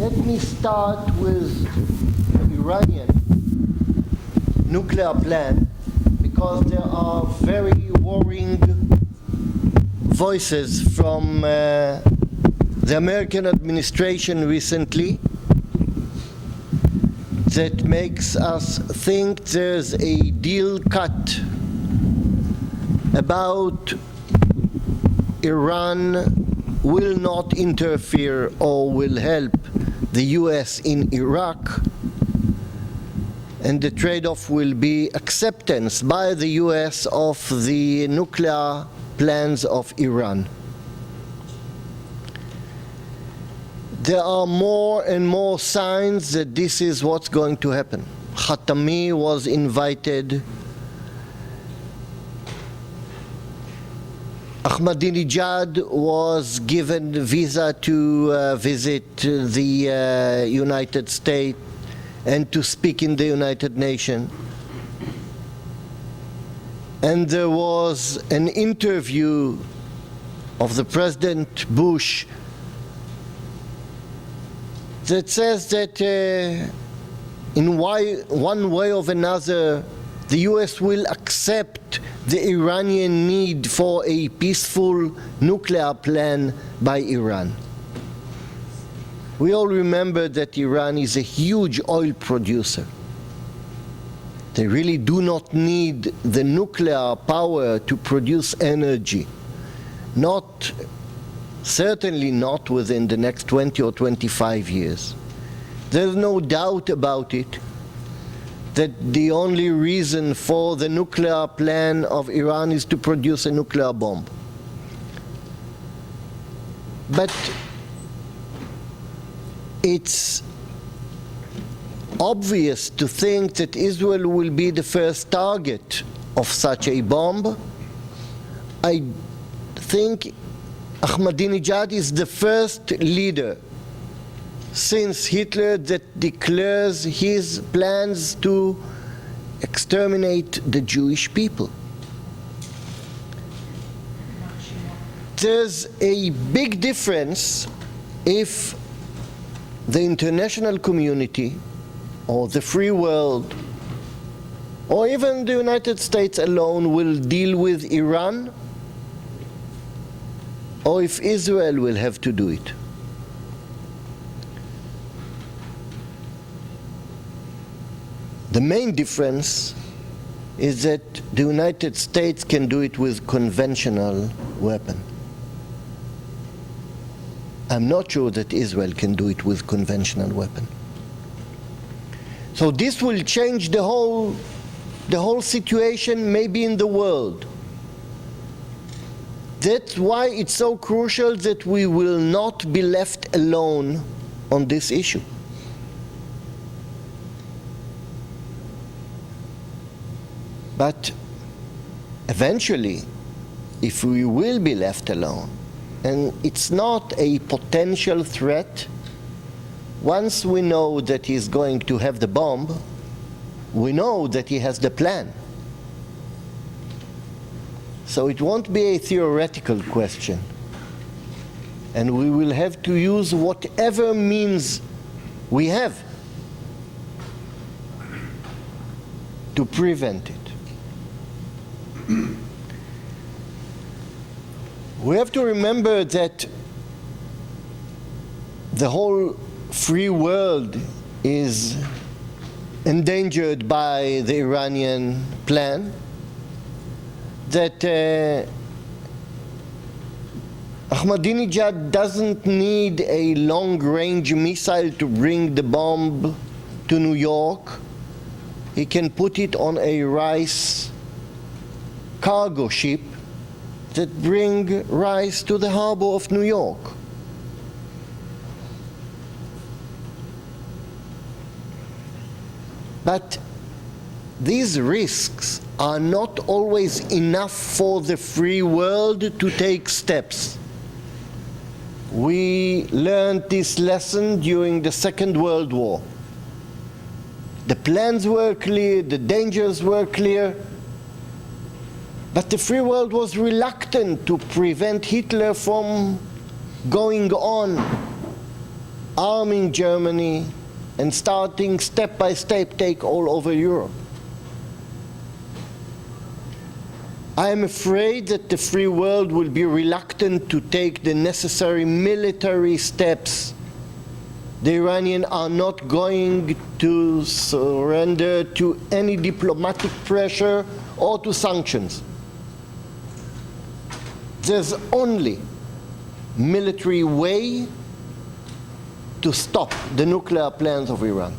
Let me start with Iranian nuclear plan, because there are very worrying voices from the American administration recently that makes us think there's a deal cut about Iran will not interfere or will help the US in Iraq, and the trade-off will be acceptance by the US of the nuclear plans of Iran. There are more and more signs that this is what's going to happen. Khatami was invited. Ahmadinejad was given a visa to visit the United States and to speak in the United Nations. And there was an interview of the President Bush that says that in one way or another, the US will accept the Iranian need for a peaceful nuclear plan by Iran. We all remember that Iran is a huge oil producer. They really do not need the nuclear power to produce energy. Certainly not within the next 20 or 25 years. There's no doubt about it that the only reason for the nuclear plan of Iran is to produce a nuclear bomb. But it's obvious to think that Israel will be the first target of such a bomb. I think Ahmadinejad is the first leader since Hitler that declares his plans to exterminate the Jewish people. There's a big difference if the international community or the free world or even the United States alone will deal with Iran, or if Israel will have to do it. The main difference is that the United States can do it with conventional weapon. I'm not sure that Israel can do it with conventional weapon. So this will change the whole situation maybe in the world. That's why it's so crucial that we will not be left alone on this issue. But eventually, if we will be left alone, and it's not a potential threat, once we know that he's going to have the bomb, we know that he has the plan. So it won't be a theoretical question. And we will have to use whatever means we have to prevent it. We have to remember that the whole free world is endangered by the Iranian plan, that Ahmadinejad doesn't need a long-range missile to bring the bomb to New York. He can put it on a rice cargo ship that bring rice to the harbor of New York. But these risks are not always enough for the free world to take steps. We learned this lesson during the Second World War. The plans were clear, the dangers were clear, but the free world was reluctant to prevent Hitler from going on arming Germany, and starting step-by-step take all over Europe. I am afraid that the free world will be reluctant to take the necessary military steps. The Iranians are not going to surrender to any diplomatic pressure or to sanctions. There's only military way to stop the nuclear plans of Iran.